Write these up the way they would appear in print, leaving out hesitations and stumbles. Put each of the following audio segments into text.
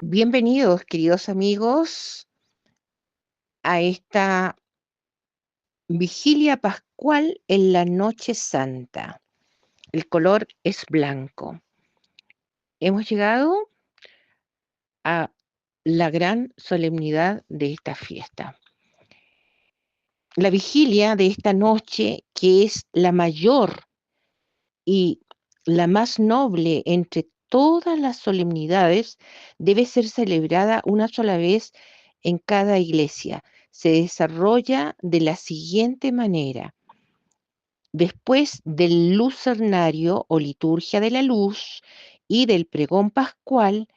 Bienvenidos, queridos amigos, a esta vigilia pascual en la Noche Santa. El color es blanco. Hemos llegado a la gran solemnidad de esta fiesta. La vigilia de esta noche, que es la mayor y la más noble entre todas las solemnidades, debe ser celebrada una sola vez en cada iglesia. Se desarrolla de la siguiente manera. Después del lucernario o liturgia de la luz y del pregón pascual,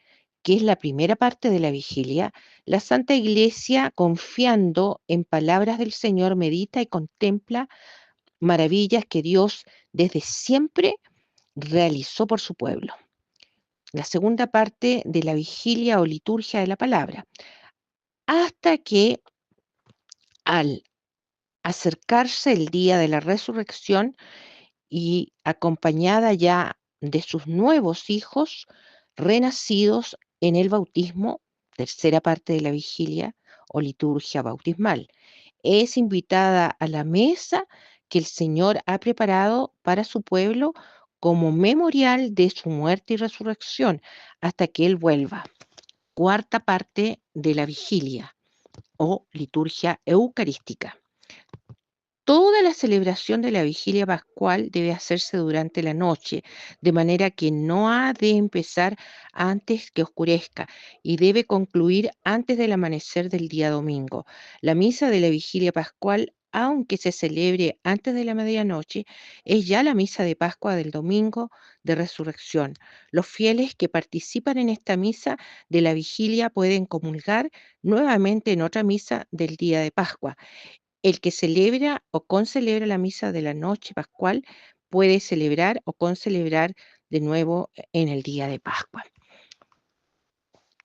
que es la primera parte de la vigilia, la Santa Iglesia, confiando en palabras del Señor, medita y contempla maravillas que Dios desde siempre realizó por su pueblo. La segunda parte de la vigilia o liturgia de la palabra, hasta que al acercarse el día de la resurrección y acompañada ya de sus nuevos hijos renacidos en el bautismo, tercera parte de la vigilia o liturgia bautismal, es invitada a la mesa que el Señor ha preparado para su pueblo como memorial de su muerte y resurrección hasta que Él vuelva. Cuarta parte de la vigilia o liturgia eucarística. Toda la celebración de la vigilia pascual debe hacerse durante la noche, de manera que no ha de empezar antes que oscurezca y debe concluir antes del amanecer del día domingo. La misa de la vigilia pascual, aunque se celebre antes de la medianoche, es ya la misa de Pascua del domingo de resurrección. Los fieles que participan en esta misa de la vigilia pueden comulgar nuevamente en otra misa del día de Pascua. El que celebra o concelebra la misa de la noche pascual puede celebrar o concelebrar de nuevo en el día de Pascua.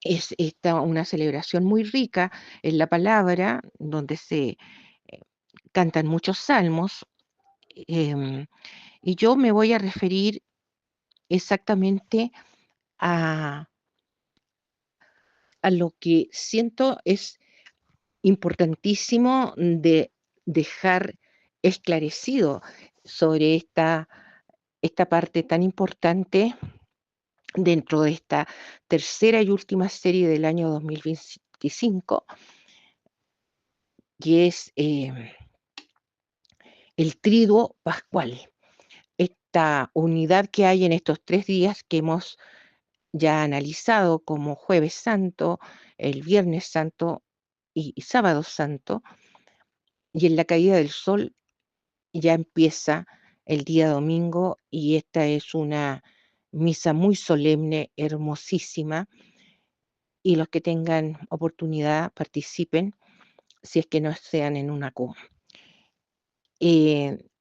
Es esta una celebración muy rica en la palabra, donde se eh, cantan muchos salmos, em, y yo me voy a referir exactamente a, a lo que siento es importantísimo de dejar esclarecido sobre esta parte tan importante dentro de esta tercera y última serie del año 2025, que es el triduo pascual. Esta unidad que hay en estos 3 días que hemos ya analizado como Jueves Santo, el Viernes Santo y Sábado Santo, y en la caída del sol ya empieza el día domingo y esta es una misa muy solemne, hermosísima, y los que tengan oportunidad participen si es que no sean en una CUM.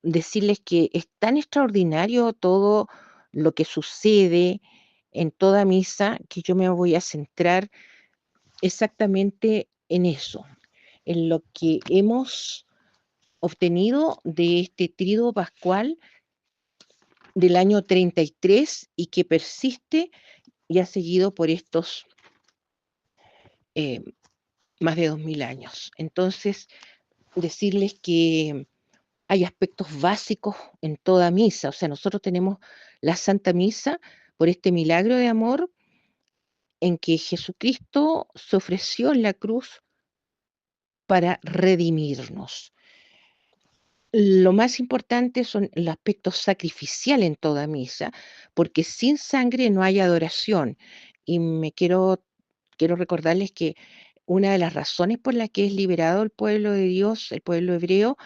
Decirles que es tan extraordinario todo lo que sucede en toda misa que yo me voy a centrar exactamente en eso, en lo que hemos obtenido de este triduo pascual del año 33 y que persiste y ha seguido por estos eh, más de 2000 años. Entonces, decirles que hay aspectos básicos en toda misa, o sea, nosotros tenemos la Santa Misa por este milagro de amor en que Jesucristo se ofreció en la cruz para redimirnos. Lo más importante son el aspecto sacrificial en toda misa, porque sin sangre no hay adoración. Y quiero recordarles que una de las razones por las que es liberado el pueblo de Dios, el pueblo hebreo,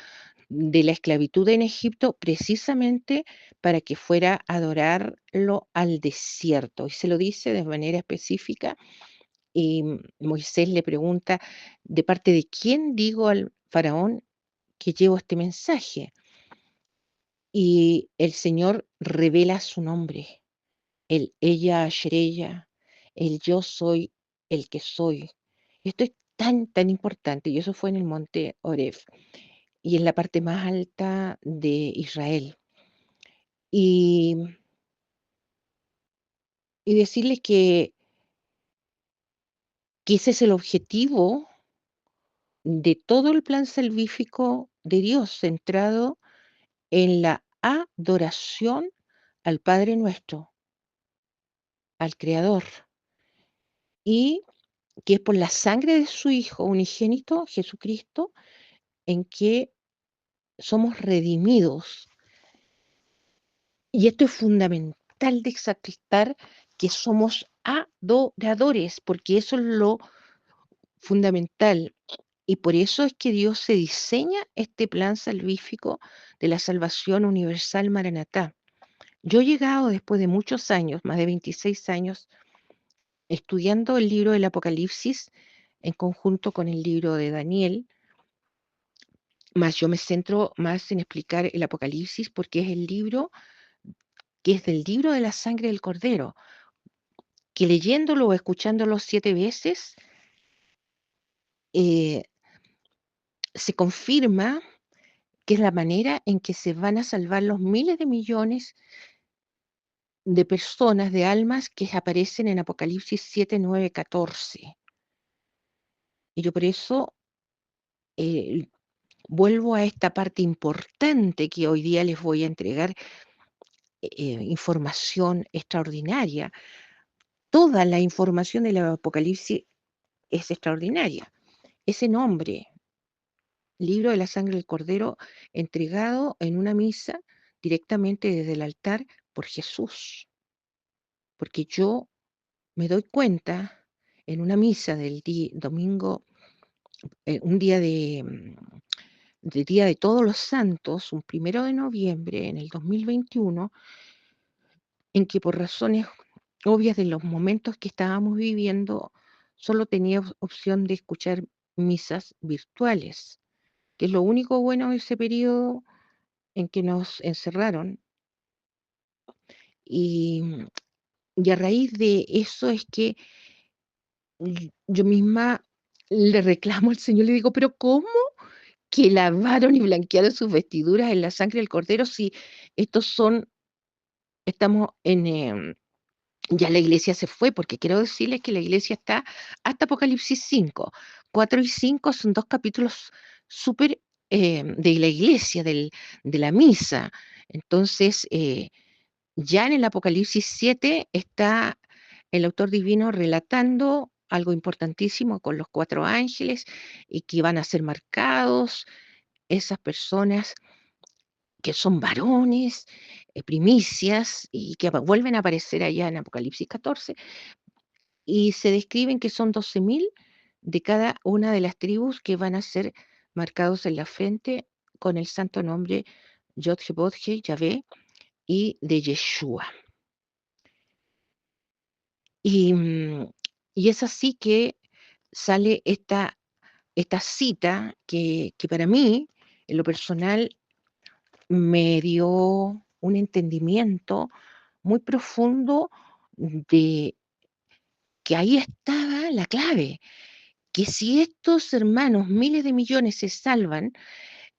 de la esclavitud en Egipto, precisamente para que fuera a adorarlo al desierto. Y se lo dice de manera específica. Y Moisés le pregunta, ¿de parte de quién digo al faraón que llevo este mensaje? Y el Señor revela su nombre, el ella Shereya, el yo soy el que soy. Esto es tan, tan importante, y eso fue en el monte Oreb, y en la parte más alta de Israel. Y, y decirles que que ese es el objetivo de todo el plan salvífico de Dios, centrado en la adoración al Padre nuestro, al Creador, y que es por la sangre de su Hijo unigénito, Jesucristo, en que somos redimidos. Y esto es fundamental de exaltar, que somos adoradores, porque eso es lo fundamental. Y por eso es que Dios se diseña este plan salvífico de la salvación universal Maranatá. Yo he llegado después de muchos años, más de 26 años, estudiando el libro del Apocalipsis en conjunto con el libro de Daniel, más yo me centro más en explicar el Apocalipsis porque es el libro que es del libro de la sangre del Cordero, que leyéndolo o escuchándolo 7 veces, eh, se confirma que es la manera en que se van a salvar los miles de millones de personas, de almas que aparecen en Apocalipsis 7, 9, 14. Y yo por eso eh, vuelvo a esta parte importante que hoy día les voy a entregar, información extraordinaria. Toda la información del Apocalipsis es extraordinaria. Ese nombre, libro de la sangre del Cordero, entregado en una misa directamente desde el altar por Jesús. Porque yo me doy cuenta en una misa del domingo, un día de Día de Todos los Santos, un 1 de noviembre en el 2021, en que por razones obvias de los momentos que estábamos viviendo, solo tenía opción de escuchar misas virtuales, que es lo único bueno de ese periodo en que nos encerraron. Y, y a raíz de eso es que yo misma le reclamo al Señor, le digo, pero ¿cómo que lavaron y blanquearon sus vestiduras en la sangre del Cordero si estos son, estamos en, ya la iglesia se fue, porque quiero decirles que la iglesia está hasta Apocalipsis 5. 4 y 5 son 2 capítulos súper, de la iglesia, de la misa. Entonces, ya en el Apocalipsis 7 está el autor divino relatando algo importantísimo con los 4 ángeles y que van a ser marcados esas personas que son varones, primicias y que vuelven a aparecer allá en Apocalipsis 14 y se describen que son 12.000 de cada una de las tribus que van a ser marcados en la frente con el santo nombre Yod-Heh-Vod-Heh, Yahvé, y de Yeshua. Y, y es así que sale esta cita que para mí, en lo personal, me dio un entendimiento muy profundo de que ahí estaba la clave, que si estos hermanos, miles de millones, se salvan,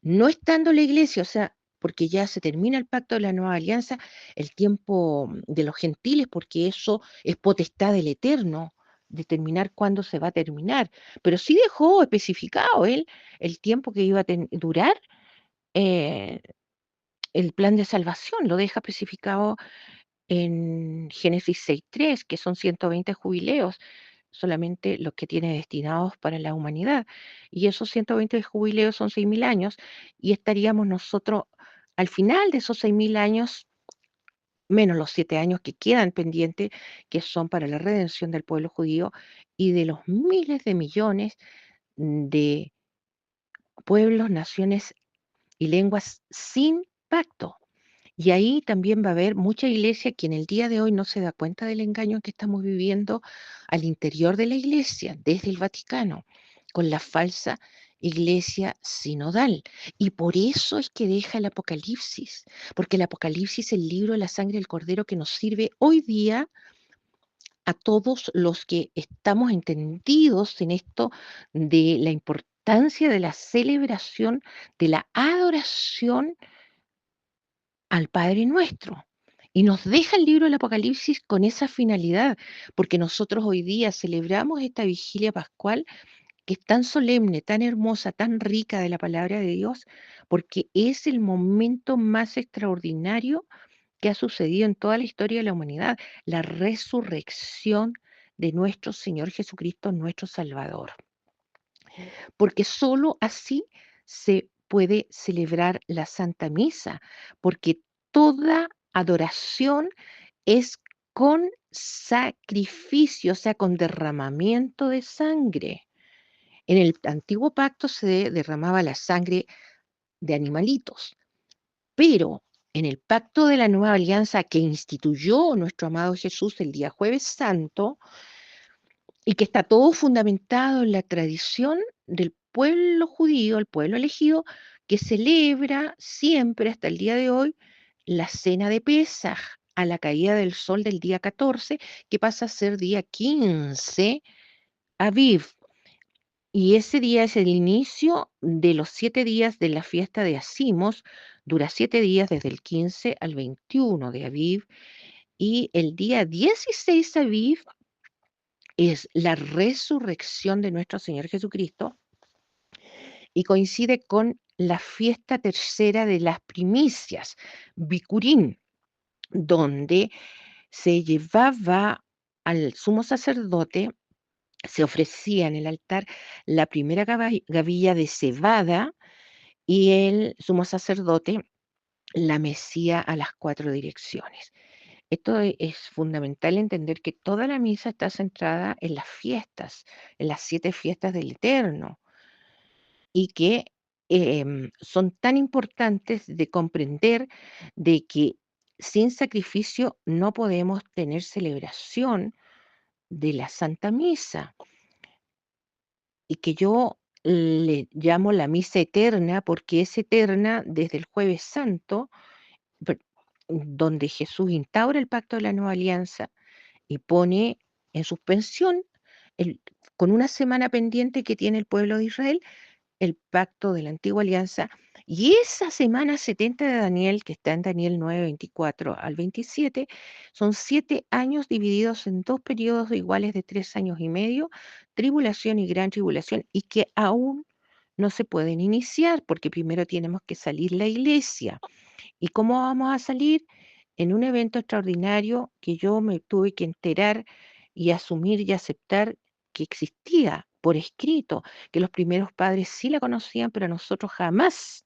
no estando la iglesia, o sea, porque ya se termina el pacto de la nueva alianza, el tiempo de los gentiles, porque eso es potestad del Eterno, determinar cuándo se va a terminar. Pero sí dejó especificado él el tiempo que iba a durar eh, el plan de salvación, lo deja especificado en Génesis 6:3, que son 120 jubileos, solamente los que tiene destinados para la humanidad. Y esos 120 jubileos son 6.000 años, y estaríamos nosotros al final de esos 6.000 años, menos los 7 años que quedan pendientes, que son para la redención del pueblo judío y de los miles de millones de pueblos, naciones y lenguas sin pacto. Y ahí también va a haber mucha iglesia que en el día de hoy no se da cuenta del engaño que estamos viviendo al interior de la iglesia, desde el Vaticano, con la falsa iglesia sinodal. Y por eso es que deja el Apocalipsis, porque el Apocalipsis es el libro de la sangre del Cordero que nos sirve hoy día a todos los que estamos entendidos en esto de la importancia de la celebración, de la adoración al Padre nuestro. Y nos deja el libro del Apocalipsis con esa finalidad, porque nosotros hoy día celebramos esta vigilia pascual que es tan solemne, tan hermosa, tan rica de la palabra de Dios, porque es el momento más extraordinario que ha sucedido en toda la historia de la humanidad, la resurrección de nuestro Señor Jesucristo, nuestro Salvador. Porque solo así se puede celebrar la Santa Misa, porque toda adoración es con sacrificio, o sea, con derramamiento de sangre. En el antiguo pacto se derramaba la sangre de animalitos, pero en el pacto de la nueva alianza que instituyó nuestro amado Jesús el día Jueves Santo, y que está todo fundamentado en la tradición del pueblo judío, el pueblo elegido, que celebra siempre hasta el día de hoy la cena de Pesaj a la caída del sol del día 14, que pasa a ser día 15 Aviv. Y ese día es el inicio de los 7 días de la fiesta de Asimos, dura 7 días desde el 15 al 21 de Aviv, y el día 16 Aviv es la resurrección de nuestro Señor Jesucristo y coincide con la fiesta tercera de las primicias, Bikurim, donde se llevaba al sumo sacerdote, se ofrecía en el altar la primera gavilla de cebada y el sumo sacerdote la mecía a las 4 direcciones. Esto es fundamental entender que toda la misa está centrada en las fiestas, en las 7 fiestas del Eterno, y que son tan importantes de comprender de que sin sacrificio no podemos tener celebración de la Santa Misa, y que yo le llamo la misa eterna porque es eterna desde el Jueves Santo, per- donde Jesús instaura el pacto de la nueva alianza y pone en suspensión, el- con una semana pendiente que tiene el pueblo de Israel, el pacto de la antigua alianza. Y esa semana 70 de Daniel, que está en Daniel 9, 24 al 27, son 7 años divididos en 2 periodos iguales de 3 años y medio, tribulación y gran tribulación, y que aún no se pueden iniciar porque primero tenemos que salir la iglesia. ¿Y cómo vamos a salir? En un evento extraordinario que yo me tuve que enterar y asumir y aceptar que existía por escrito, que los primeros padres sí la conocían, pero nosotros jamás,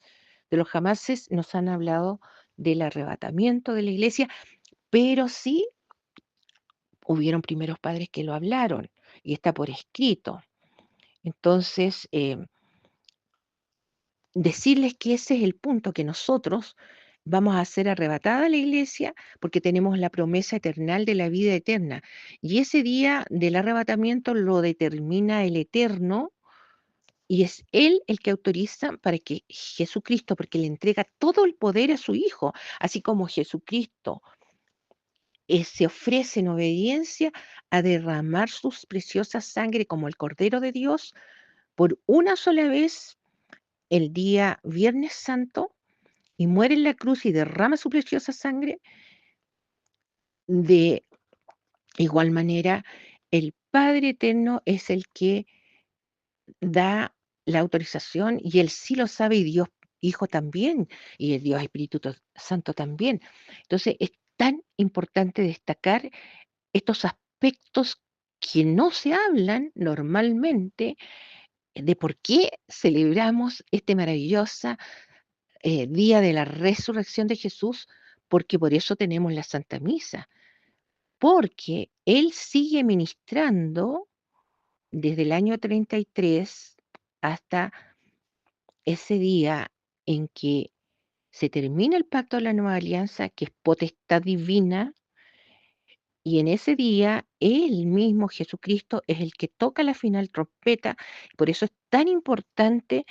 de los jamases, nos han hablado del arrebatamiento de la iglesia, pero sí hubieron primeros padres que lo hablaron y está por escrito. Entonces, decirles que ese es el punto, que nosotros vamos a ser arrebatada a la iglesia porque tenemos la promesa eternal de la vida eterna. Y ese día del arrebatamiento lo determina el Eterno y es Él el que autoriza para que Jesucristo, porque le entrega todo el poder a su Hijo, así como Jesucristo se ofrece en obediencia a derramar sus preciosas sangre como el Cordero de Dios por una sola vez el día Viernes Santo y muere en la cruz y derrama su preciosa sangre, de igual manera, el Padre Eterno es el que da la autorización y Él sí lo sabe y Dios Hijo también y el Dios Espíritu Santo también. Entonces es tan importante destacar estos aspectos que no se hablan normalmente de por qué celebramos este maravilloso día de la resurrección de Jesús, porque por eso tenemos la Santa Misa, porque Él sigue ministrando desde el año 33 hasta ese día en que se termina el pacto de la nueva alianza, que es potestad divina, y en ese día Él mismo, Jesucristo, es el que toca la final trompeta. Por eso es tan importante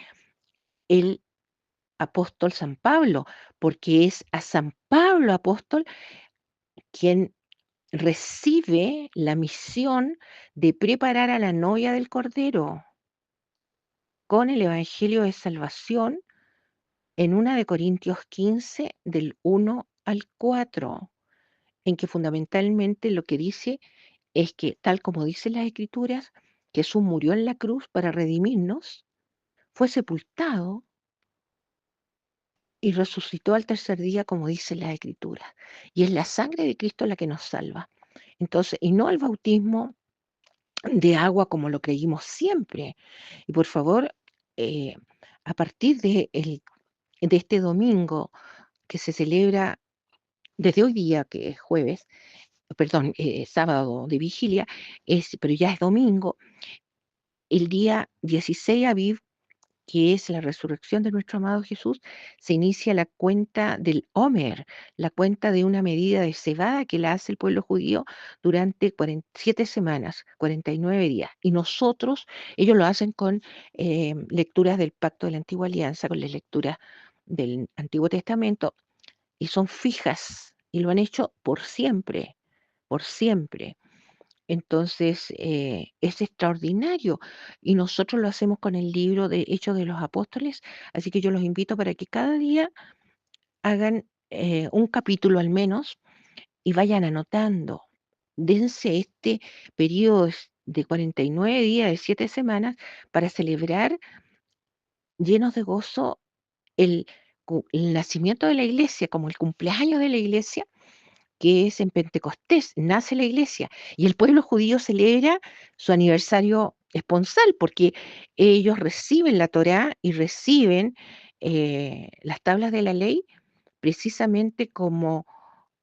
el apóstol San Pablo, porque es a San Pablo apóstol quien recibe la misión de preparar a la novia del Cordero con el Evangelio de Salvación en 1 de Corintios 15, del 1 al 4. en que fundamentalmente lo que dice es que, tal como dicen las Escrituras, Jesús murió en la cruz para redimirnos, fue sepultado y resucitó al tercer día, como dice la Escritura. Y es la sangre de Cristo la que nos salva. Entonces, y no el bautismo de agua como lo creímos siempre. Y por favor, eh, a partir de este domingo que se celebra desde hoy día, que es jueves, perdón, sábado de vigilia, pero ya es domingo, el día 16 Aviv, que es la resurrección de nuestro amado Jesús, se inicia la cuenta del Omer, la cuenta de una medida de cebada que la hace el pueblo judío durante 47 semanas, 49 días. Y nosotros, ellos lo hacen con lecturas del Pacto de la Antigua Alianza, con las lecturas del Antiguo Testamento, y son fijas, y lo han hecho por siempre, por siempre. Entonces, es extraordinario y nosotros lo hacemos con el libro de Hechos de los Apóstoles, así que yo los invito para que cada día hagan un capítulo al menos y vayan anotando. Dense este periodo de 49 días, de 7 semanas, para celebrar llenos de gozo el, el nacimiento de la iglesia, como el cumpleaños de la iglesia, que es en Pentecostés, nace la iglesia y el pueblo judío celebra su aniversario esponsal porque ellos reciben la Torá y reciben las tablas de la ley precisamente como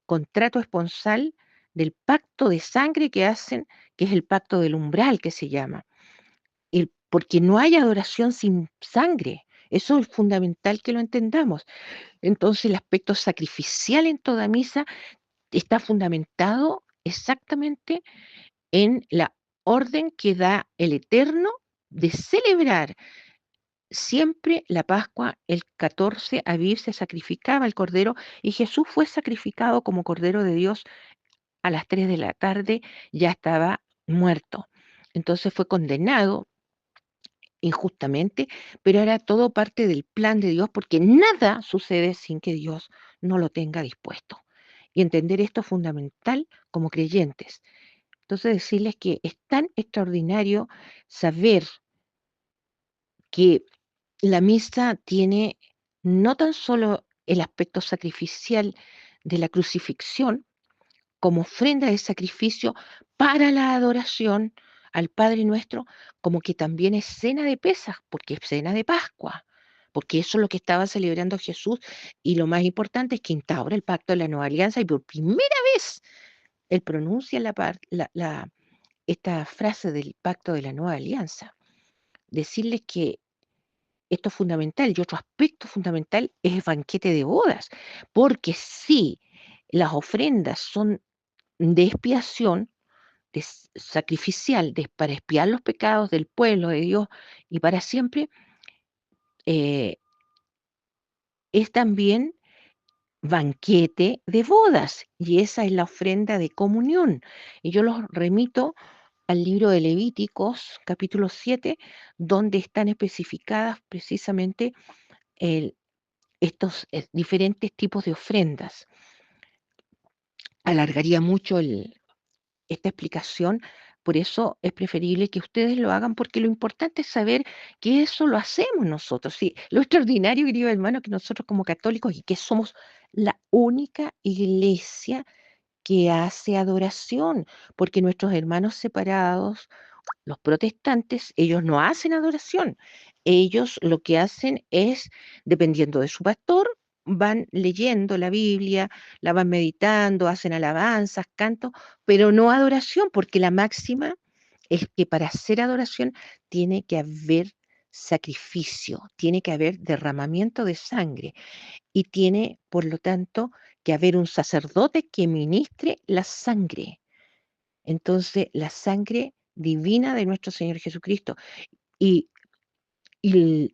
contrato esponsal del pacto de sangre que hacen, que es el pacto del umbral que se llama. Porque no hay adoración sin sangre. Eso es fundamental que lo entendamos. Entonces el aspecto sacrificial en toda misa está fundamentado exactamente en la orden que da el Eterno de celebrar siempre la Pascua. El 14 Aviv se sacrificaba el cordero y Jesús fue sacrificado como cordero de Dios a las 3 de la tarde, ya estaba muerto. Entonces fue condenado injustamente, pero era todo parte del plan de Dios porque nada sucede sin que Dios no lo tenga dispuesto. Y entender esto es fundamental como creyentes. Entonces decirles que es tan extraordinario saber que la misa tiene no tan solo el aspecto sacrificial de la crucifixión, como ofrenda de sacrificio para la adoración al Padre nuestro, como que también es cena de Pesaj, porque es cena de Pascua, porque eso es lo que estaba celebrando Jesús, y lo más importante es que instaura el pacto de la nueva alianza, y por primera vez él pronuncia esta frase del pacto de la nueva alianza. Decirles que esto es fundamental, y otro aspecto fundamental es el banquete de bodas, porque si las ofrendas son de expiación, sacrificial, para expiar los pecados del pueblo de Dios y para siempre, eh, es también banquete de bodas, y esa es la ofrenda de comunión. Y yo los remito al libro de Levíticos, capítulo 7, donde están especificadas precisamente el- estos diferentes tipos de ofrendas. Alargaría mucho esta explicación, por eso es preferible que ustedes lo hagan, porque lo importante es saber que eso lo hacemos nosotros. Sí, lo extraordinario, querido hermano, que nosotros como católicos y que somos la única iglesia que hace adoración, porque nuestros hermanos separados, los protestantes, ellos no hacen adoración. Ellos lo que hacen es, dependiendo de su pastor, van leyendo la Biblia, la van meditando, hacen alabanzas, cantos, pero no adoración, porque la máxima es que para hacer adoración tiene que haber sacrificio, tiene que haber derramamiento de sangre y tiene, por lo tanto, que haber un sacerdote que ministre la sangre. Entonces, la sangre divina de nuestro Señor Jesucristo. Y, y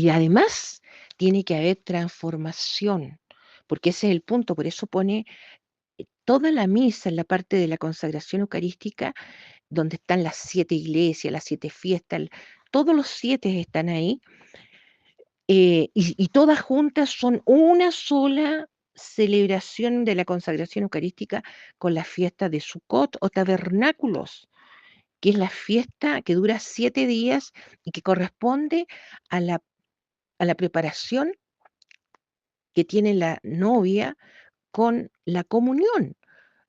además tiene que haber transformación, porque ese es el punto. Por eso pone toda la misa en la parte de la consagración eucarística, donde están las 7 iglesias, las 7 fiestas, todos los 7 están ahí, y todas juntas son una sola. celebración de la consagración eucarística con la fiesta de Sukkot o tabernáculos, que es la fiesta que dura 7 días y que corresponde a la preparación que tiene la novia con la comunión,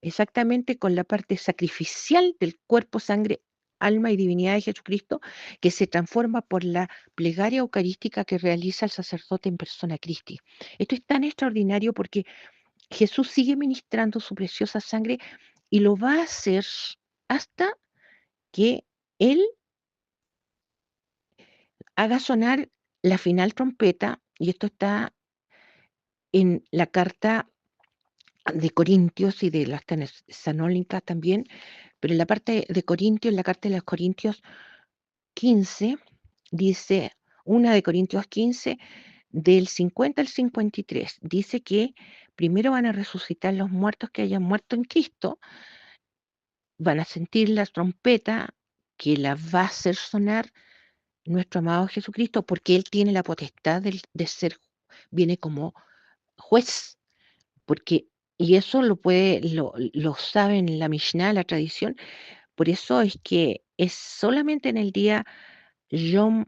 exactamente con la parte sacrificial del cuerpo, sangre, alma y divinidad de Jesucristo, que se transforma por la plegaria eucarística que realiza el sacerdote en persona Christi. Esto es tan extraordinario porque Jesús sigue ministrando su preciosa sangre y lo va a hacer hasta que Él haga sonar la final trompeta, y esto está en la carta de Corintios y de las Tesalónicas también, pero en la parte de Corintios, en la carta de los Corintios 15, dice, una de Corintios 15, del 50 al 53, dice que primero van a resucitar los muertos que hayan muerto en Cristo, van a sentir la trompeta que la va a hacer sonar nuestro amado Jesucristo, porque Él tiene la potestad de ser, viene como juez, porque, y eso lo sabe en la Mishnah, la tradición, por eso es que es solamente en el día Yom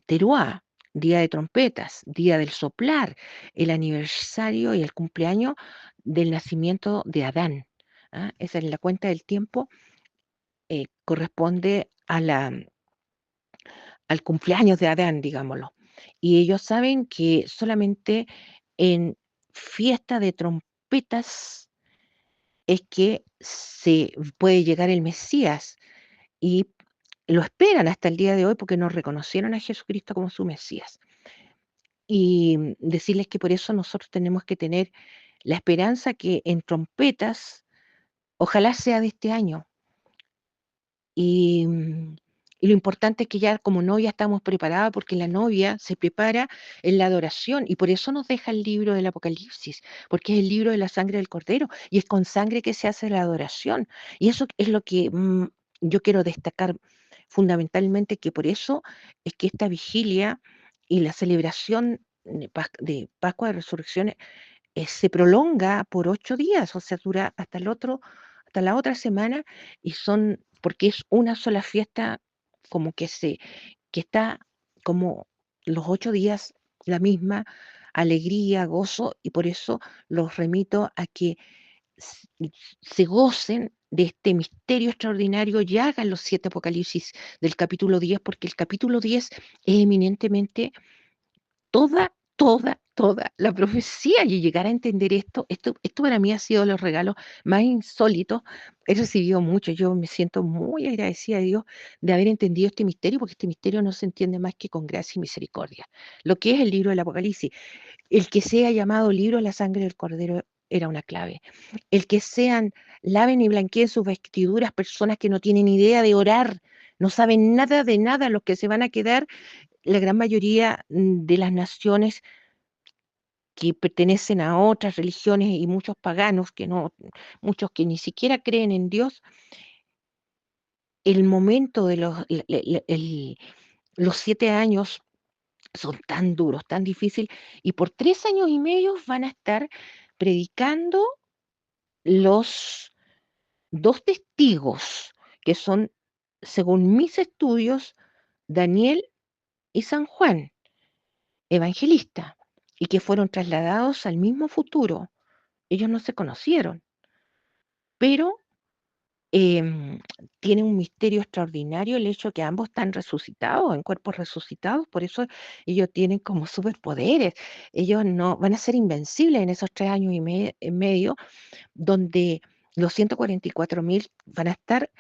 Teruá, día de trompetas, día del soplar, el aniversario y el cumpleaños del nacimiento de Adán. ¿Ah? Esa es la cuenta del tiempo, corresponde al cumpleaños de Adán, digámoslo. Y ellos saben que solamente en fiesta de trompetas es que se puede llegar el Mesías y lo esperan hasta el día de hoy porque no reconocieron a Jesucristo como su Mesías. Y decirles que por eso nosotros tenemos que tener la esperanza que en trompetas, ojalá sea de este año, y, y lo importante es que ya como novia estamos preparadas porque la novia se prepara en la adoración y por eso nos deja el libro del Apocalipsis, porque es el libro de la sangre del Cordero y es con sangre que se hace la adoración. Y eso es lo que yo quiero destacar fundamentalmente, que por eso es que esta vigilia y la celebración de Pascua de Resurrección se prolonga por 8 días, o sea, dura hasta la otra semana, y son, porque es una sola fiesta, como que está como los 8 días la misma alegría, gozo, y por eso los remito a que s- se gocen de este misterio extraordinario y hagan los 7 apocalipsis del capítulo 10, porque el capítulo 10 es eminentemente toda la profecía, y llegar a entender esto para mí ha sido los regalos más insólitos. He recibido mucho, yo me siento muy agradecida a Dios de haber entendido este misterio, porque este misterio no se entiende más que con gracia y misericordia. Lo que es el libro del Apocalipsis, el que sea llamado libro de la sangre del Cordero era una clave. El que sean, laven y blanqueen sus vestiduras personas que no tienen idea de orar, no saben nada de nada, los que se van a quedar la gran mayoría de las naciones que pertenecen a otras religiones y muchos paganos que no, muchos que ni siquiera creen en Dios, el momento de los 7 años son tan duros, tan difíciles, y por 3 años y medio van a estar predicando los dos testigos, que son, según mis estudios, Daniel y San Juan evangelista, y que fueron trasladados al mismo futuro. Ellos no se conocieron, pero em, tiene un misterio extraordinario el hecho que ambos están resucitados, en cuerpos resucitados, por eso ellos tienen como superpoderes. Ellos no van a ser invencibles en esos 3 años y medio, donde los 144.000 van a estar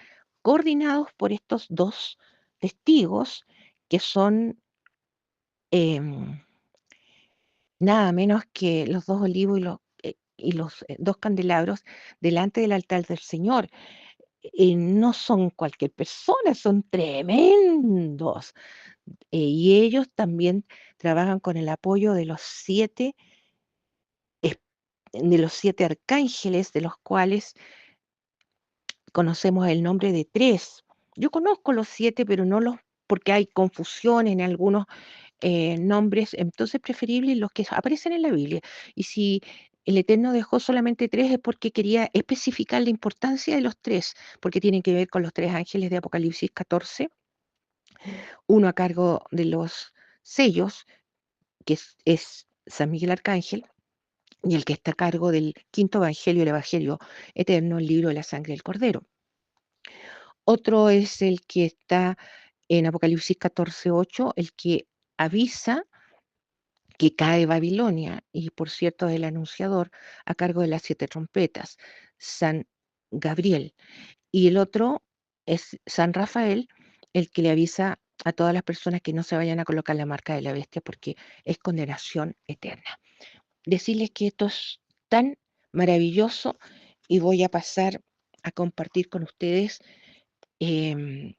coordinados por estos dos testigos que son em, nada menos que los dos olivos y los dos candelabros delante del altar del Señor. No son cualquier persona, son tremendos. Y ellos también trabajan con el apoyo es- de los 7 arcángeles, de los cuales conocemos el nombre de 3. Yo conozco los 7, pero no los, porque hay confusión en algunos nombres, entonces preferible los que aparecen en la Biblia. Y si el Eterno dejó solamente 3 es porque quería especificar la importancia de los 3, porque tienen que ver con los 3 ángeles de Apocalipsis 14, uno a cargo de los sellos, que es San Miguel Arcángel, y el que está a cargo del quinto evangelio, el Evangelio eterno, el libro de la sangre del Cordero. Otro es el que está en Apocalipsis 14:8, el que avisa que cae Babilonia, y por cierto es el anunciador a cargo de las 7 trompetas, San Gabriel. Y el otro es San Rafael, el que le avisa a todas las personas que no se vayan a colocar la marca de la bestia porque es condenación eterna. Decirles que esto es tan maravilloso y voy a pasar a compartir con ustedes em,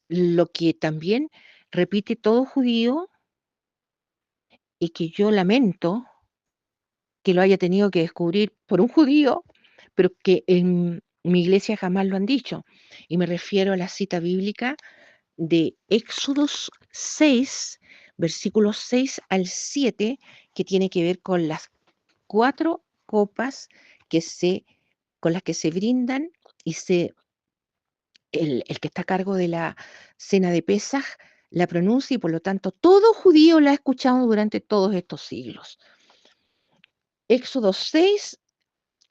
lo que también repite todo judío y que yo lamento que lo haya tenido que descubrir por un judío, pero que en mi iglesia jamás lo han dicho. Y me refiero a la cita bíblica de Éxodos 6, versículos 6 al 7, que tiene que ver con las 4 copas con las que se brindan y el que está a cargo de la cena de Pesaj la pronuncia y por lo tanto todo judío la ha escuchado durante todos estos siglos. Éxodo 6,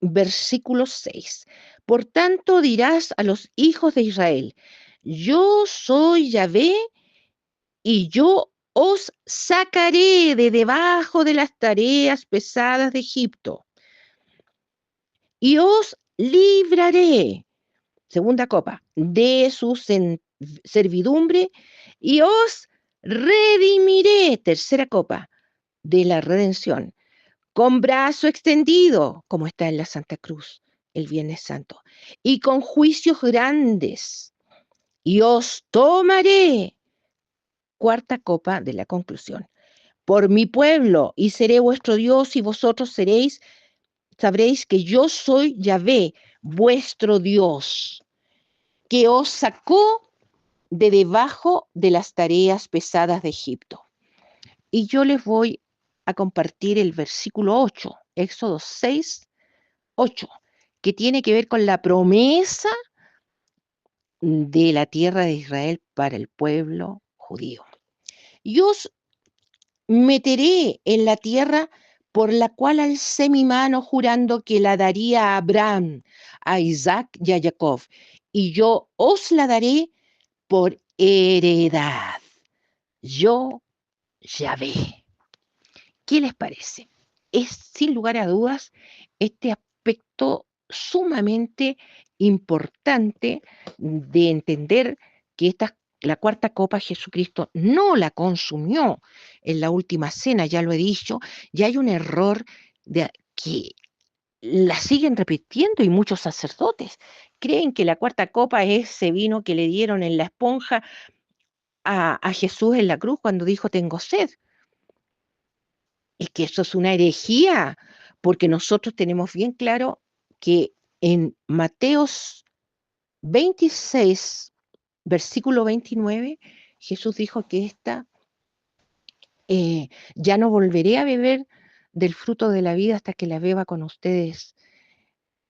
versículo 6. Por tanto dirás a los hijos de Israel, yo soy Yahvé y yo os sacaré de debajo de las tareas pesadas de Egipto y os libraré, segunda copa, de su servidumbre y os redimiré, tercera copa, de la redención, con brazo extendido, como está en la Santa Cruz el Viernes Santo, y con juicios grandes, y os tomaré, cuarta copa de la conclusión, por mi pueblo, y seré vuestro Dios, y vosotros sabréis que yo soy Yahvé, vuestro Dios, que os sacó de debajo de las tareas pesadas de Egipto. Y yo les voy a compartir el versículo 8, Éxodo 6, 8, que tiene que ver con la promesa de la tierra de Israel para el pueblo judío. Y os meteré en la tierra por la cual alcé mi mano jurando que la daría a Abraham, a Isaac y a Jacob, y yo os la daré por heredad. Yo, Yahvé. ¿Qué les parece? Es sin lugar a dudas este aspecto sumamente importante de entender que la cuarta copa Jesucristo no la consumió en la última cena, ya lo he dicho, y hay un error que la siguen repitiendo y muchos sacerdotes creen que la cuarta copa es ese vino que le dieron en la esponja a Jesús en la cruz cuando dijo tengo sed. Es que eso es una herejía, porque nosotros tenemos bien claro que en Mateos 26, versículo 29, Jesús dijo que ya no volveré a beber del fruto de la vida hasta que la beba con ustedes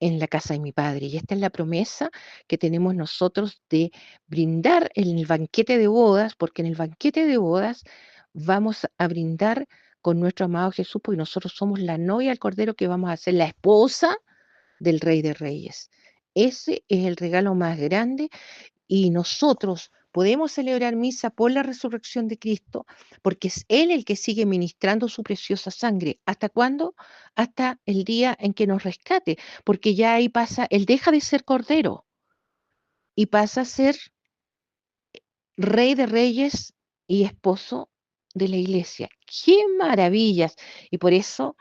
en la casa de mi Padre. Y esta es la promesa que tenemos nosotros de brindar en el banquete de bodas, porque en el banquete de bodas vamos a brindar con nuestro amado Jesús, porque nosotros somos la novia del Cordero que vamos a ser la esposa del Rey de Reyes. Ese es el regalo más grande y nosotros podemos celebrar misa por la resurrección de Cristo, porque es Él el que sigue ministrando su preciosa sangre. ¿Hasta cuándo? Hasta el día en que nos rescate, porque ya ahí pasa, Él deja de ser Cordero y pasa a ser Rey de Reyes y esposo de la iglesia. ¡Qué maravillas! Y por eso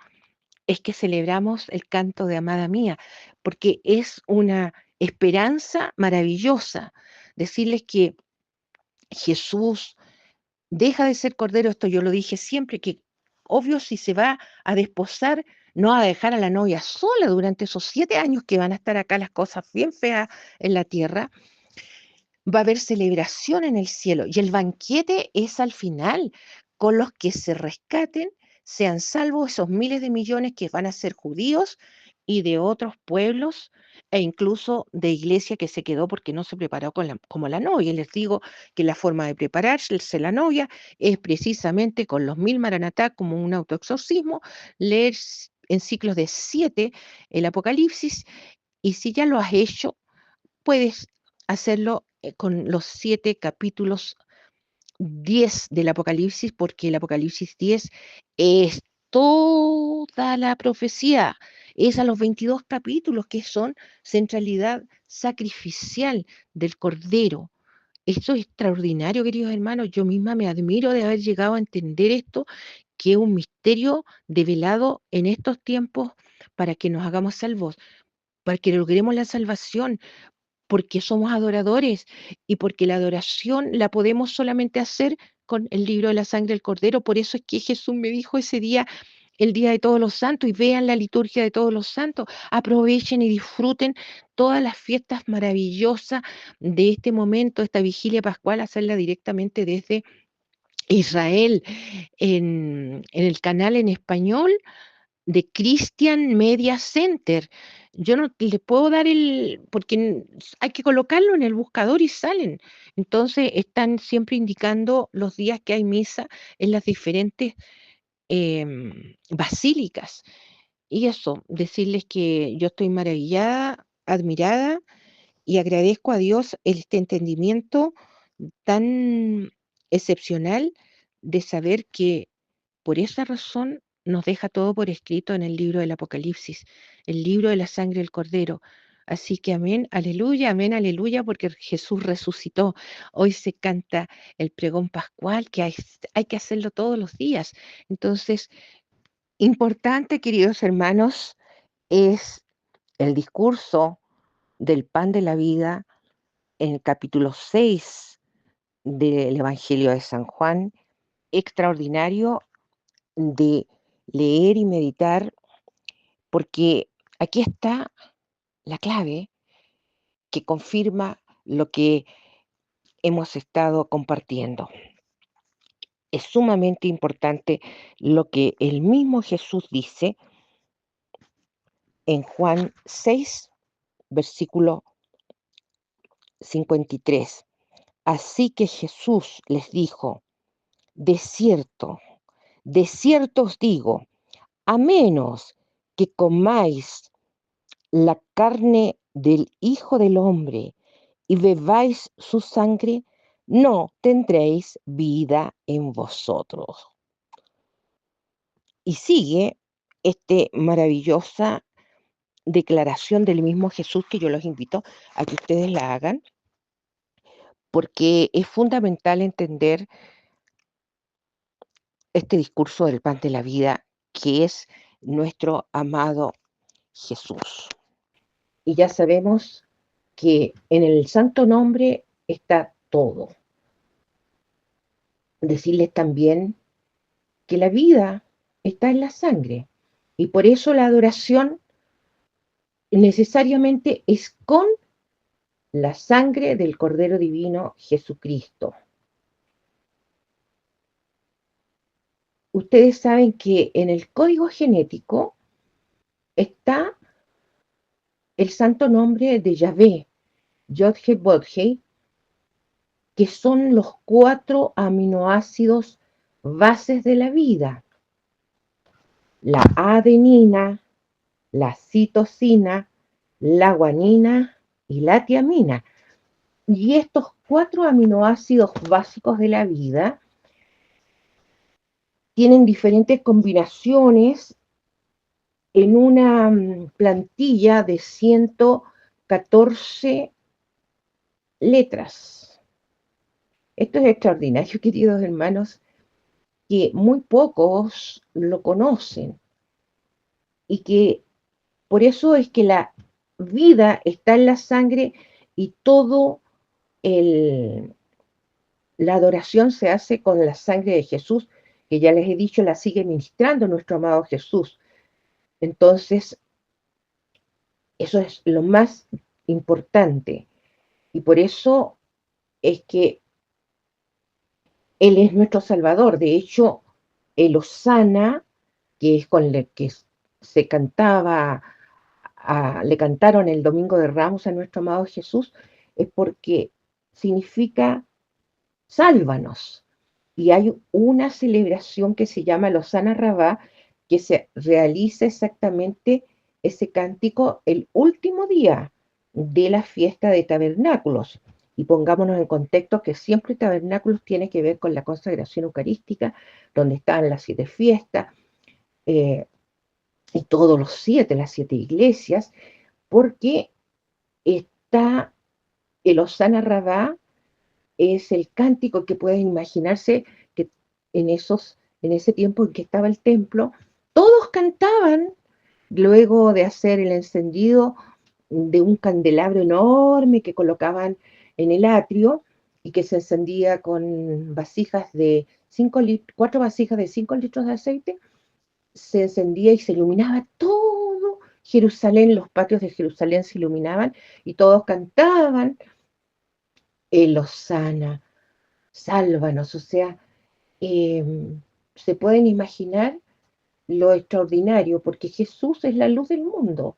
es que celebramos el canto de Amada Mía, porque es una esperanza maravillosa decirles que Jesús deja de ser cordero, esto yo lo dije siempre, que obvio si se va a desposar, no va a dejar a la novia sola durante esos 7 años que van a estar acá las cosas bien feas en la tierra, va a haber celebración en el cielo y el banquete es al final, con los que se rescaten sean salvos esos miles de millones que van a ser judíos y de otros pueblos e incluso de iglesia que se quedó porque no se preparó como la novia. Y les digo que la forma de prepararse la novia es precisamente con los 1000 Maranatá como un autoexorcismo, leer en ciclos de 7 el Apocalipsis, y si ya lo has hecho, puedes hacerlo con los 7 capítulos 10 del Apocalipsis, porque el Apocalipsis 10 es toda la profecía, es a los 22 capítulos que son centralidad sacrificial del Cordero. Esto es extraordinario, queridos hermanos. Yo misma me admiro de haber llegado a entender esto, que es un misterio develado en estos tiempos para que nos hagamos salvos, para que logremos la salvación, porque somos adoradores y porque la adoración la podemos solamente hacer con el libro de la sangre del Cordero. Por eso es que Jesús me dijo ese día, el día de todos los santos, y vean la liturgia de todos los santos, aprovechen y disfruten todas las fiestas maravillosas de este momento, esta vigilia pascual, hacerla directamente desde Israel, en el canal en español de Christian Media Center. Yo no le puedo dar porque hay que colocarlo en el buscador y salen. Entonces están siempre indicando los días que hay misa en las diferentes basílicas. Y eso, decirles que yo estoy maravillada, admirada, y agradezco a Dios este entendimiento tan excepcional de saber que por esa razón nos deja todo por escrito en el libro del Apocalipsis, el libro de la sangre del Cordero. Así que amén, aleluya, porque Jesús resucitó. Hoy se canta el pregón pascual, que hay que hacerlo todos los días. Entonces, importante, queridos hermanos, es el discurso del pan de la vida en el capítulo 6 del Evangelio de San Juan, extraordinario de leer y meditar, porque aquí está la clave que confirma lo que hemos estado compartiendo. Es sumamente importante lo que el mismo Jesús dice en Juan 6, versículo 53. Así que Jesús les dijo, de cierto os digo, a menos que comáis la carne del Hijo del Hombre y bebáis su sangre, no tendréis vida en vosotros. Y sigue esta maravillosa declaración del mismo Jesús, que yo los invito a que ustedes la hagan, porque es fundamental entender este discurso del pan de la vida, que es nuestro amado Jesús. Y ya sabemos que en el santo nombre está todo. Decirles también que la vida está en la sangre, y por eso la adoración necesariamente es con la sangre del Cordero Divino Jesucristo. Ustedes saben que en el código genético está el santo nombre de Yahvé, Yod-He-Vod-He, que son los 4 aminoácidos bases de la vida: la adenina, la citosina, la guanina y la tiamina. Y estos 4 aminoácidos básicos de la vida tienen diferentes combinaciones en una plantilla de 114 letras. Esto es extraordinario, queridos hermanos, que muy pocos lo conocen, y que por eso es que la vida está en la sangre, y todo la adoración se hace con la sangre de Jesús, que ya les he dicho, la sigue ministrando nuestro amado Jesús. Entonces, eso es lo más importante. Y por eso es que Él es nuestro Salvador. De hecho, el Hosana, que es con el que se cantaba, le cantaron el Domingo de Ramos a nuestro amado Jesús, es porque significa sálvanos. Y hay una celebración que se llama Losana Rabá, que se realiza exactamente ese cántico el último día de la fiesta de tabernáculos. Y pongámonos en contexto que siempre tabernáculos tiene que ver con la consagración eucarística, donde están las 7 fiestas, eh, y todos los 7, las 7 iglesias, porque está el Osana Rabá, es el cántico que pueden imaginarse que en ese tiempo en que estaba el templo, todos cantaban luego de hacer el encendido de un candelabro enorme que colocaban en el atrio y que se encendía con vasijas de 4 vasijas de 5 litros de aceite, se encendía y se iluminaba todo Jerusalén, los patios de Jerusalén se iluminaban y todos cantaban el Osana, sálvanos, o sea, eh, se pueden imaginar lo extraordinario, porque Jesús es la luz del mundo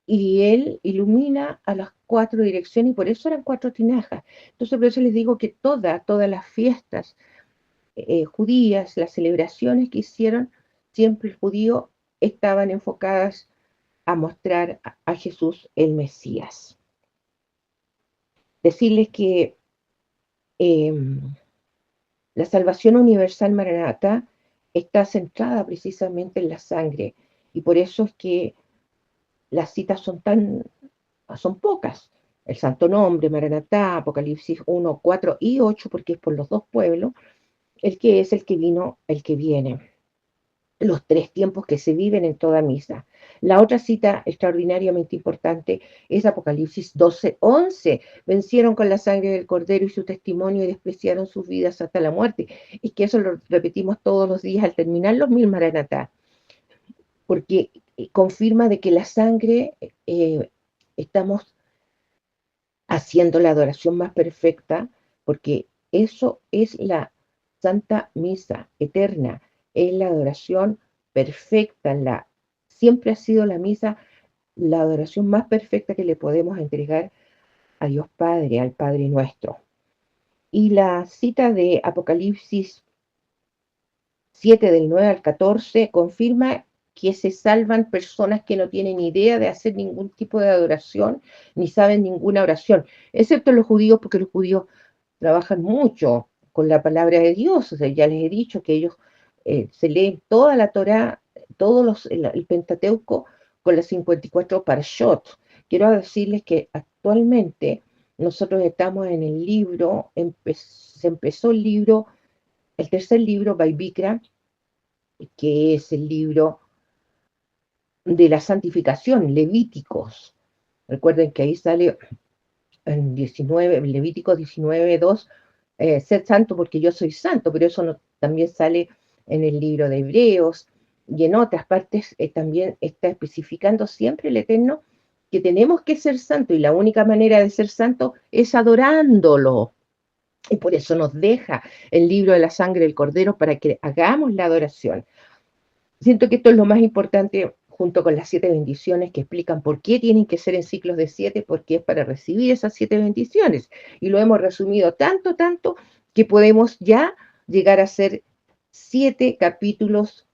y Él ilumina a las 4 direcciones y por eso eran 4 tinajas. Entonces, por eso les digo que todas las fiestas judías, las celebraciones que hicieron, siempre el judío estaban enfocadas a mostrar a Jesús el Mesías. Decirles que eh, la salvación universal Maranatha está centrada precisamente en la sangre y por eso es que las citas son pocas. El Santo Nombre, Maranatá, Apocalipsis 1, 4 y 8, porque es por los 2 pueblos, el que es, el que vino, el que viene. Los 3 tiempos que se viven en toda misa. La otra cita extraordinariamente importante es Apocalipsis 12, 11. Vencieron con la sangre del Cordero y su testimonio y despreciaron sus vidas hasta la muerte. Y que eso lo repetimos todos los días al terminar los 1000 Maranatá, porque confirma de que la sangre, estamos haciendo la adoración más perfecta, porque eso es la Santa Misa eterna, es la adoración perfecta, siempre ha sido la misa la adoración más perfecta que le podemos entregar a Dios Padre, al Padre nuestro. Y la cita de Apocalipsis 7 del 9 al 14 confirma que se salvan personas que no tienen idea de hacer ningún tipo de adoración ni saben ninguna oración, excepto los judíos, porque los judíos trabajan mucho con la palabra de Dios. O sea, ya les he dicho que ellos se leen toda la Torá, el Pentateuco con las 54 parashot. Quiero decirles que actualmente nosotros estamos en el libro, se empezó el libro, el tercer libro, Baibikra, que es el libro de la santificación, Levíticos. Recuerden que ahí sale en 19, Levíticos 19:2, ser santo porque yo soy santo, pero eso también sale en el libro de Hebreos y en otras partes también está especificando siempre el Eterno que tenemos que ser santos y la única manera de ser santo es adorándolo. Y por eso nos deja el libro de la sangre del Cordero para que hagamos la adoración. Siento que esto es lo más importante junto con las 7 bendiciones que explican por qué tienen que ser en ciclos de 7, porque es para recibir esas 7 bendiciones. Y lo hemos resumido tanto, que podemos ya llegar a ser 7 capítulos,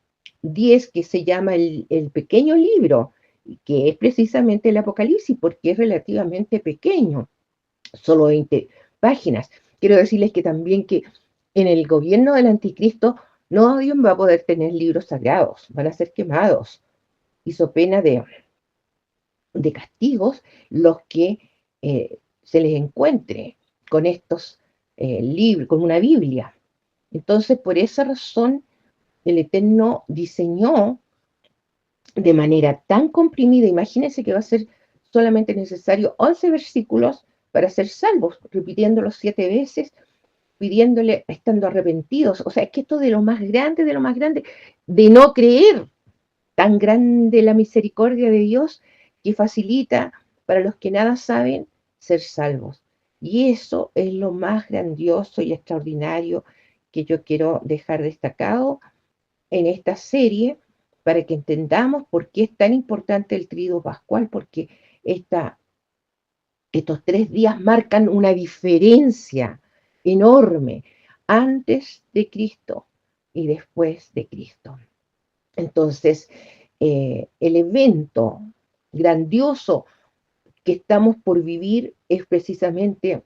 10, que se llama el pequeño libro, que es precisamente el Apocalipsis, porque es relativamente pequeño, solo 20 páginas. Quiero decirles que también que en el gobierno del anticristo no Dios va a poder tener libros sagrados, van a ser quemados. Hizo pena de castigos los que se les encuentre con estos libros, con una Biblia. Entonces, por esa razón, el Eterno diseñó de manera tan comprimida, imagínense que va a ser solamente necesario 11 versículos para ser salvos, repitiéndolos 7 veces, pidiéndole, estando arrepentidos. O sea, es que esto de lo más grande, de no creer, tan grande la misericordia de Dios que facilita para los que nada saben ser salvos. Y eso es lo más grandioso y extraordinario que yo quiero dejar destacado en esta serie para que entendamos por qué es tan importante el Tríodo Pascual, porque esta, estos 3 días marcan una diferencia enorme antes de Cristo y después de Cristo. Entonces, el evento grandioso que estamos por vivir es precisamente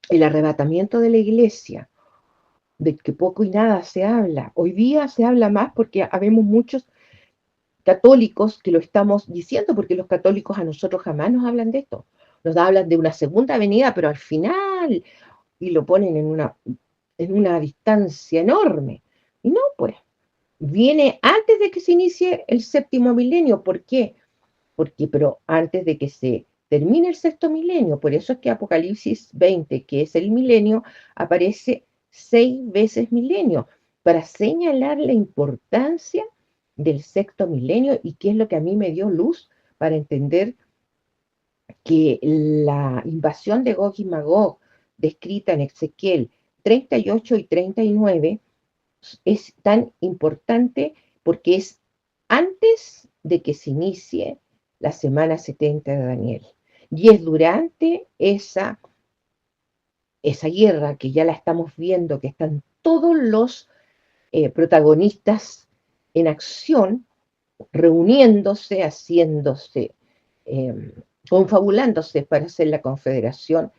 el arrebatamiento de la iglesia, de que poco y nada se habla. Hoy día se habla más porque habemos muchos católicos que lo estamos diciendo, porque los católicos a nosotros jamás nos hablan de esto. Nos hablan de una segunda venida, pero al final, y lo ponen en una distancia enorme. Y no, pues, viene antes de que se inicie el séptimo milenio. ¿Por qué? Porque, pero antes de que se termine el sexto milenio, por eso es que Apocalipsis 20, que es el milenio, aparece 6 veces milenio, para señalar la importancia del sexto milenio y qué es lo que a mí me dio luz para entender que la invasión de Gog y Magog, descrita en Ezequiel 38 y 39, es tan importante porque es antes de que se inicie la semana 70 de Daniel. Y es durante esa guerra que ya la estamos viendo, que están todos los protagonistas en acción, reuniéndose, haciéndose, eh, confabulándose para hacer la confederación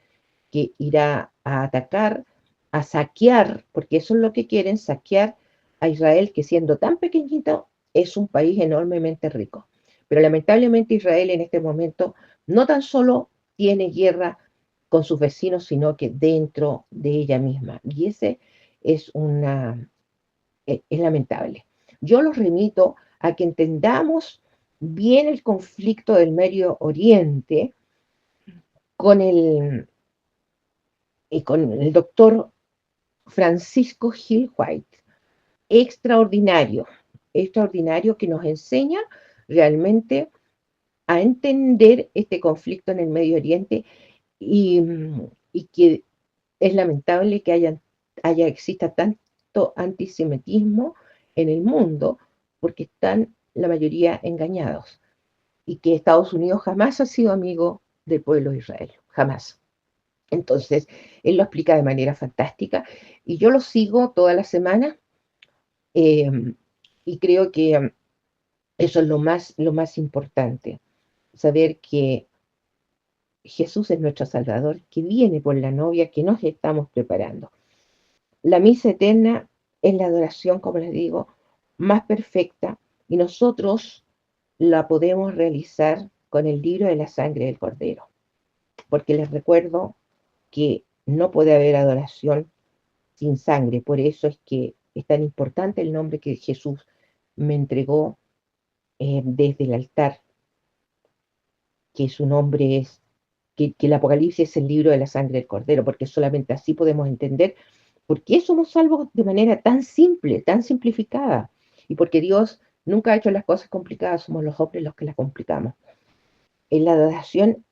que irá a atacar, a saquear, porque eso es lo que quieren, saquear a Israel, que siendo tan pequeñito es un país enormemente rico. Pero lamentablemente Israel en este momento no tan solo tiene guerra con sus vecinos, sino que dentro de ella misma. Y ese es es lamentable. Yo los remito a que entendamos bien el conflicto del Medio Oriente con con el doctor Francisco Gil White. Extraordinario, extraordinario, que nos enseña realmente a entender este conflicto en el Medio Oriente y, y que es lamentable que exista tanto antisemitismo en el mundo porque están la mayoría engañados y que Estados Unidos jamás ha sido amigo del pueblo de Israel, jamás. Entonces, él lo explica de manera fantástica y yo lo sigo toda la semana, eh, y creo que eso es lo más importante, saber que Jesús es nuestro Salvador, que viene por la novia, que nos estamos preparando. La misa eterna es la adoración, como les digo, más perfecta y nosotros la podemos realizar con el libro de la sangre del Cordero, porque les recuerdo que no puede haber adoración sin sangre, por eso es que es tan importante el nombre que Jesús me entregó desde el altar, que su nombre es, que el Apocalipsis es el libro de la sangre del Cordero, porque solamente así podemos entender por qué somos salvos de manera tan simple, tan simplificada, y porque Dios nunca ha hecho las cosas complicadas, somos los hombres los que las complicamos. En la adoración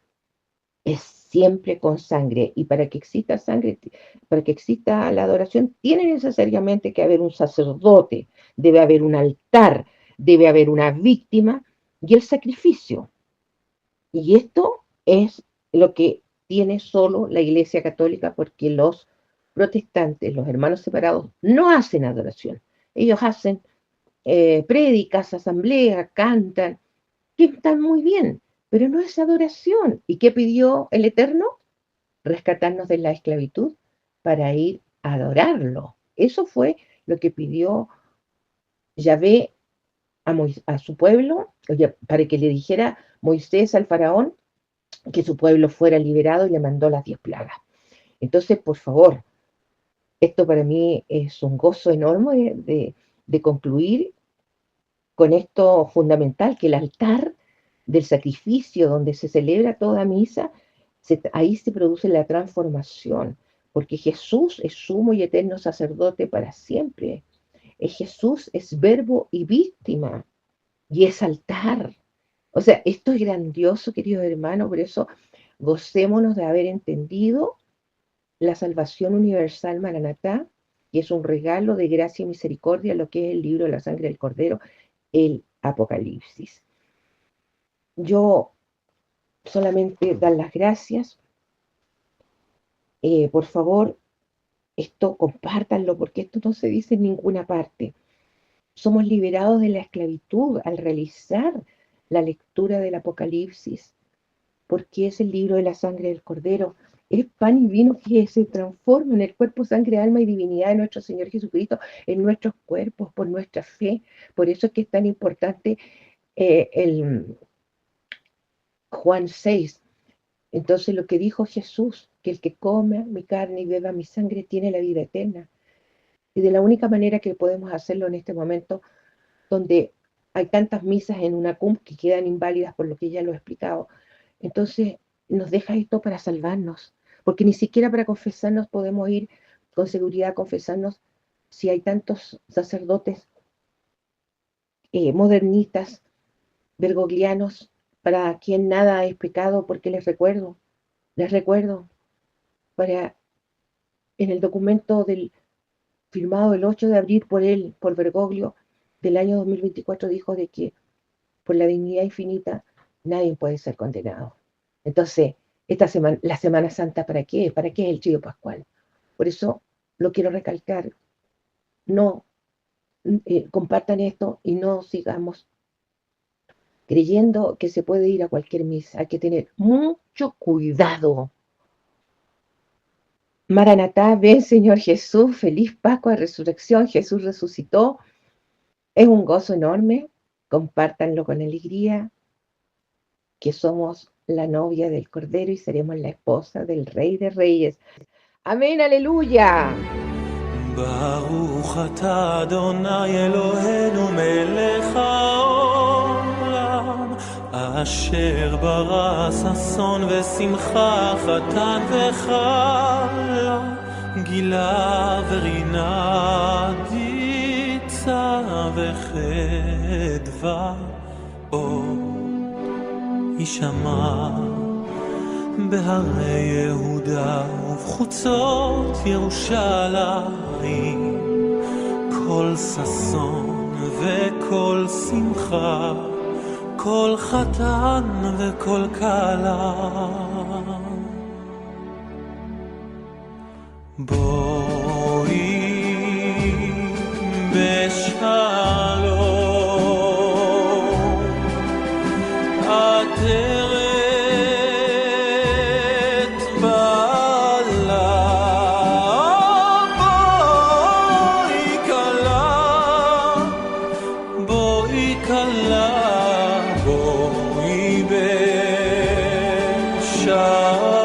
es siempre con sangre, y para que exista sangre, para que exista la adoración, tiene necesariamente que haber un sacerdote, debe haber un altar, debe haber una víctima y el sacrificio. Y esto es lo que tiene solo la Iglesia Católica, porque los protestantes, los hermanos separados, no hacen adoración. Ellos hacen prédicas, asambleas, cantan, que están muy bien, pero no es adoración. ¿Y qué pidió el Eterno? Rescatarnos de la esclavitud para ir a adorarlo. Eso fue lo que pidió Yahvé a su pueblo, para que le dijera Moisés al faraón que su pueblo fuera liberado y le mandó las 10 plagas. Entonces, por favor, esto para mí es un gozo enorme de concluir con esto fundamental, que el altar del sacrificio donde se celebra toda misa, ahí se produce la transformación, porque Jesús es sumo y eterno sacerdote para siempre. Jesús es verbo y víctima y es altar. O sea, esto es grandioso, queridos hermanos, por eso gocémonos de haber entendido la salvación universal Maranatá, que es un regalo de gracia y misericordia, lo que es el libro de la sangre del Cordero, el Apocalipsis. Yo solamente dar las gracias. Por favor, esto compártanlo porque esto no se dice en ninguna parte. Somos liberados de la esclavitud al realizar la lectura del Apocalipsis, porque es el libro de la sangre del Cordero. Es pan y vino que se transforma en el cuerpo, sangre, alma y divinidad de nuestro Señor Jesucristo en nuestros cuerpos por nuestra fe. Por eso es que es tan importante el Juan 6. Entonces lo que dijo Jesús, que el que coma mi carne y beba mi sangre tiene la vida eterna. Y de la única manera que podemos hacerlo en este momento, donde hay tantas misas en una CUM que quedan inválidas por lo que ya lo he explicado, entonces nos deja esto para salvarnos, porque ni siquiera para confesarnos podemos ir con seguridad a confesarnos si hay tantos sacerdotes modernistas, bergoglianos, para quien nada es pecado, porque les recuerdo, para en el documento firmado el 8 de abril por él, por Bergoglio, del año 2024, dijo de que por la dignidad infinita nadie puede ser condenado. Entonces, esta semana, la Semana Santa, ¿para qué? ¿Para qué es el Trío Pascual? Por eso lo quiero recalcar, no compartan esto y no sigamos creyendo que se puede ir a cualquier misa. Hay que tener mucho cuidado. Maranatá, ven Señor Jesús, feliz Pascua de Resurrección, Jesús resucitó. Es un gozo enorme, compártanlo con alegría, que somos la novia del Cordero y seremos la esposa del Rey de Reyes. Amén, aleluya. ברוך אתה אדוני אלוהינו מלך העולם אשר ברא ששון ושמחה חתן וכלה גילה ורינה דיצה וחדווה עוד יישמע בהרי יהודה ובחוצות ירושלים כל ששון וכל שמחה כל חתן וכל כלה בואי בשלום עטרת בעלה בואי כלה בואי בשלום